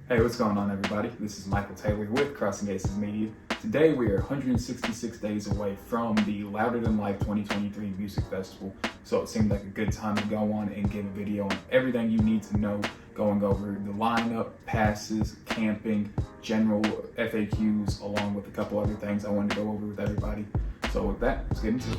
Hey, what's going on, everybody? This is Michael Taylor with Crossing Aces Media. Today we are 166 days away from the Louder Than Life 2023 Music Festival, so it seemed like a good time to go on and give a video on everything you need to know, going over the lineup, passes, camping, general FAQs, along with a couple other things I wanted to go over with everybody. So with that, let's get into it.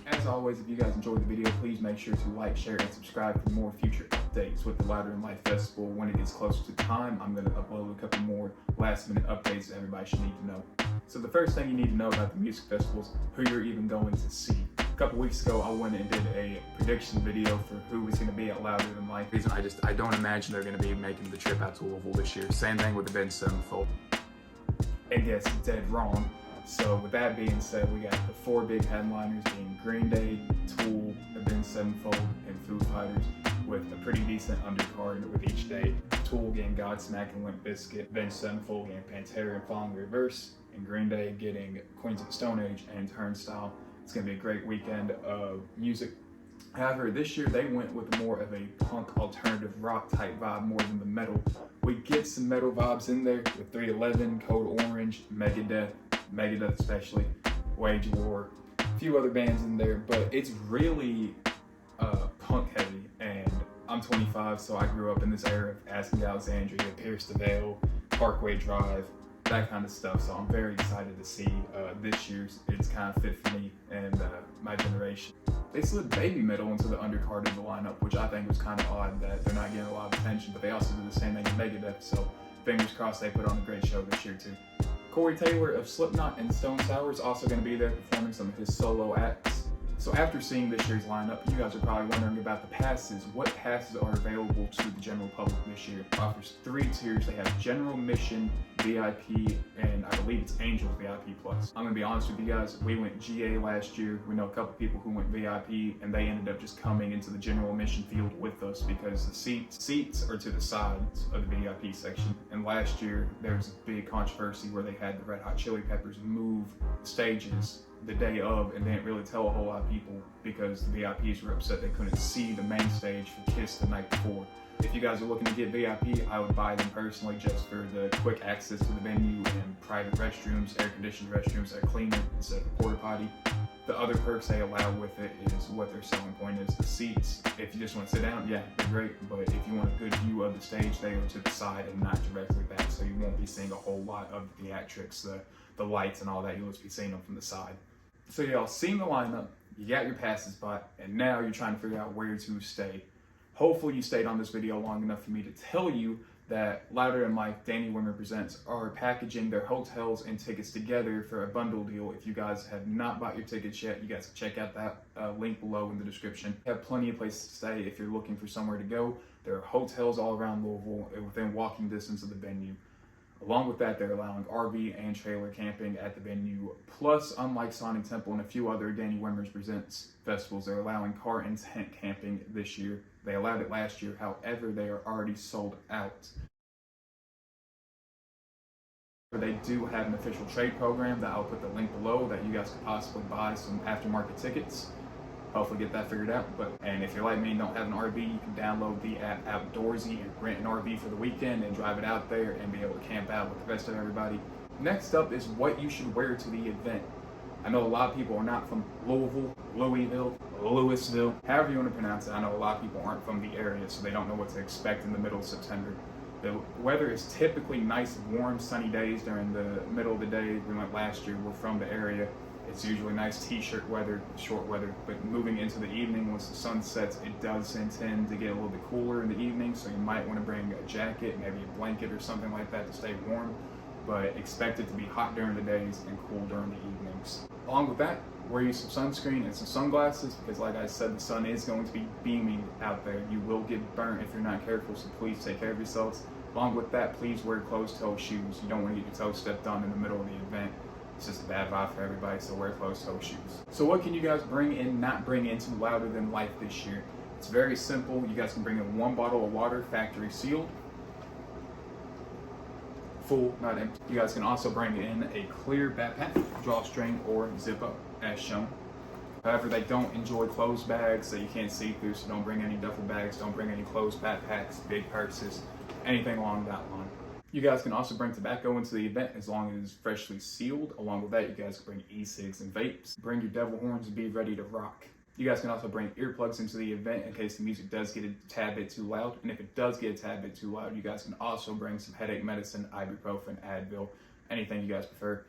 As always, if you guys enjoyed the video, please make sure to like, share, and subscribe for more future updates with the Louder Than Life Festival. When it gets closer to time, I'm going to upload a couple more last-minute updates that everybody should need to know. So the first thing you need to know about the music festival is who you're even going to see. A couple weeks ago, I went and did a prediction video for who was going to be at Louder Than Life. I don't imagine they're going to be making the trip out to Louisville this year. Same thing with Avenged Sevenfold. And yes, dead wrong. So with that being said, we got the four big headliners being Green Day, Tool, Avenged Sevenfold, and Foo Fighters, with a pretty decent undercard with each day. Tool getting Godsmack and Limp Bizkit, Avenged Sevenfold getting Pantera and Falling Reverse, and Green Day getting Queens of the Stone Age and Turnstile. It's going to be a great weekend of music. However, this year they went with more of a punk alternative rock type vibe more than the metal. We get some metal vibes in there with 311, Code Orange, Megadeth especially, Wage War, a few other bands in there, but it's really punk heavy. And I'm 25, so I grew up in this era of Asking Alexandria, Pierce the Veil, Parkway Drive, that kind of stuff. So I'm very excited to see this year's. It's kind of fit for me and my generation. They slid baby metal into the undercard of the lineup, which I think was kind of odd that they're not getting a lot of attention, but they also did the same thing in Megadeth, so fingers crossed they put on a great show this year too. Corey Taylor of Slipknot and Stone Sour is also going to be there performing some of his solo acts. So after seeing this year's lineup, you guys are probably wondering about the passes. What passes are available to the general public this year? It offers three tiers. They have General Mission, VIP, and I believe it's Angels VIP Plus. I'm going to be honest with you guys, we went GA last year. We know a couple people who went VIP, and they ended up just coming into the General Mission field with us because the seats are to the sides of the VIP section. And last year, there was a big controversy where they had the Red Hot Chili Peppers move stages the day of and didn't really tell a whole lot of people because the VIPs were upset they couldn't see the main stage for KISS the night before. If you guys are looking to get VIP, I would buy them personally just for the quick access to the venue and private restrooms, air-conditioned restrooms that are cleaner instead of a porta potty. The other perks they allow with it is what their selling point is. The seats, if you just want to sit down, yeah, they're great, but if you want a good view of the stage, they are to the side and not directly back, so you won't be seeing a whole lot of the theatrics, the lights and all that. You'll just be seeing them from the side. So y'all seen the lineup, you got your passes bought, and now you're trying to figure out where to stay. Hopefully you stayed on this video long enough for me to tell you that Louder Than Life, Danny Wimmer Presents are packaging their hotels and tickets together for a bundle deal. If you guys have not bought your tickets yet, you guys can check out that link below in the description. You have plenty of places to stay if you're looking for somewhere to go. There are hotels all around Louisville within walking distance of the venue. Along with that, they're allowing RV and trailer camping at the venue. Plus, unlike Sonic Temple and a few other Danny Wimmer Presents festivals, they're allowing car and tent camping this year. They allowed it last year, however, they are already sold out. They do have an official trade program that I'll put the link below that you guys could possibly buy some aftermarket tickets. Hopefully get that figured out. And if you're like me and don't have an RV, you can download the app Outdoorsy and rent an RV for the weekend and drive it out there and be able to camp out with the rest of everybody. Next up is what you should wear to the event. I know a lot of people are not from Louisville, however you want to pronounce it. I know a lot of people aren't from the area, so they don't know what to expect in the middle of September. The weather is typically nice, warm, sunny days during the middle of the day. We went last year, we're from the area. It's usually nice t-shirt weather, short weather, but moving into the evening, once the sun sets, it does tend to get a little bit cooler in the evening, so you might want to bring a jacket, maybe a blanket or something like that to stay warm, but expect it to be hot during the days and cool during the evenings. Along with that, wear you some sunscreen and some sunglasses because, like I said, the sun is going to be beaming out there. You will get burnt if you're not careful, so please take care of yourselves. Along with that, please wear closed-toe shoes. You don't want to get your toes stepped on in the middle of the event. It's just a bad vibe for everybody, so wear closed-toe shoes. So what can you guys bring and not bring into Louder Than Life this year? It's very simple. You guys can bring in one bottle of water, factory sealed. Full, not empty. You guys can also bring in a clear backpack, drawstring, or zip up, as shown. However, they don't enjoy clothes bags that you can't see through, so don't bring any duffel bags, don't bring any clothes backpacks, big purses, anything along that line. You guys can also bring tobacco into the event as long as it's freshly sealed. Along with that, you guys can bring e-cigs and vapes. Bring your devil horns and be ready to rock. You guys can also bring earplugs into the event in case the music does get a tad bit too loud. And if it does get a tad bit too loud, you guys can also bring some headache medicine, ibuprofen, Advil, anything you guys prefer.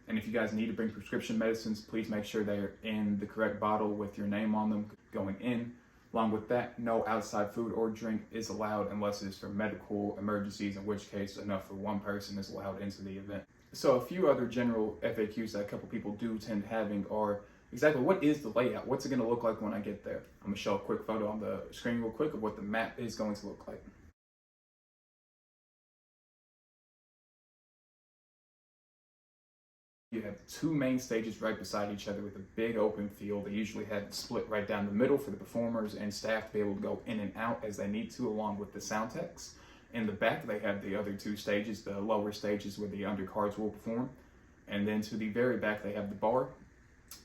And if you guys need to bring prescription medicines, please make sure they're in the correct bottle with your name on them going in. Along with that, no outside food or drink is allowed unless it's for medical emergencies, in which case enough for one person is allowed into the event. So a few other general FAQs that a couple people do tend having are exactly what is the layout? What's it going to look like when I get there? I'm going to show a quick photo on the screen real quick of what the map is going to look like. You have two main stages right beside each other with a big open field. They usually have it split right down the middle for the performers and staff to be able to go in and out as they need to, along with the sound techs. In the back, they have the other two stages, the lower stages where the undercards will perform. And then to the very back, they have the bar.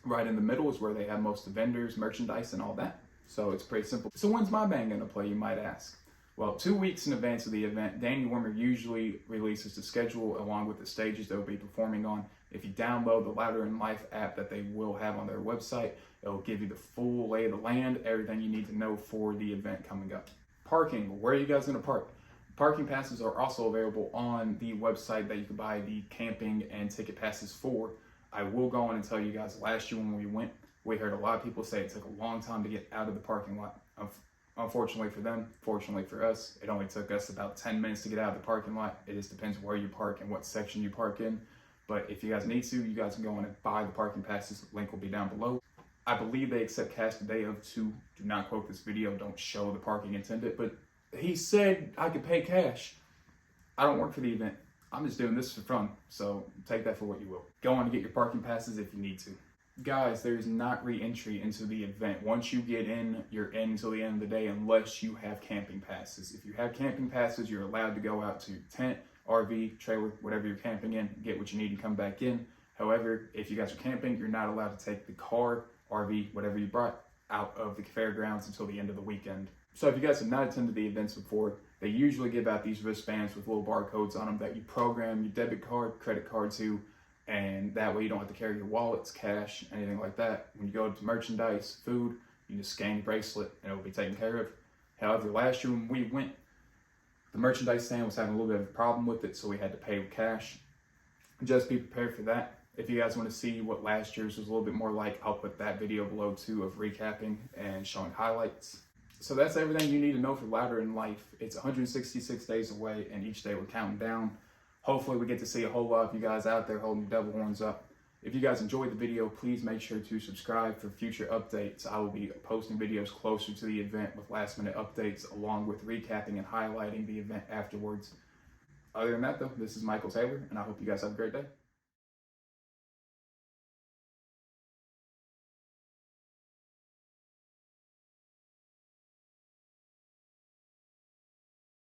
Right in the middle is where they have most of the vendors, merchandise, and all that. So it's pretty simple. So when's my band gonna play, you might ask? Well, 2 weeks in advance of the event, Danny Warmer usually releases the schedule along with the stages they'll be performing on. If you download the Louder in Life app that they will have on their website, it'll give you the full lay of the land, everything you need to know for the event coming up. Parking, where are you guys gonna park? Parking passes are also available on the website that you can buy the camping and ticket passes for. I will go on and tell you guys, last year when we went, we heard a lot of people say it took a long time to get out of the parking lot. Unfortunately for them, fortunately for us, it only took us about 10 minutes to get out of the parking lot. It just depends where you park and what section you park in. But if you guys need to, you guys can go on and buy the parking passes. Link will be down below. I believe they accept cash today up to, do not quote this video, don't show the parking attendant, but he said I could pay cash. I don't work for the event. I'm just doing this for fun, so take that for what you will. Go on and get your parking passes if you need to. Guys, there's not re-entry into the event. Once you get in, you're in until the end of the day unless you have camping passes. If you have camping passes, you're allowed to go out to your tent, RV, trailer, whatever you're camping in, get what you need and come back in. However, if you guys are camping, you're not allowed to take the car, RV, whatever you brought, out of the fairgrounds until the end of the weekend. So if you guys have not attended the events before, they usually give out these wristbands with little barcodes on them that you program your debit card, credit card to, and that way you don't have to carry your wallets, cash, anything like that. When you go to merchandise, food, you just scan your bracelet and it'll be taken care of. However, last year when we went, the merchandise stand was having a little bit of a problem with it, so we had to pay with cash. Just be prepared for that. If you guys want to see what last year's was a little bit more like, I'll put that video below too of recapping and showing highlights. So that's everything you need to know for Louder in Life. It's 166 days away, and each day we're counting down. Hopefully we get to see a whole lot of you guys out there holding your devil horns up. If you guys enjoyed the video, please make sure to subscribe for future updates. I will be posting videos closer to the event with last minute updates, along with recapping and highlighting the event afterwards. Other than that though, this is Michael Taylor, and I hope you guys have a great day.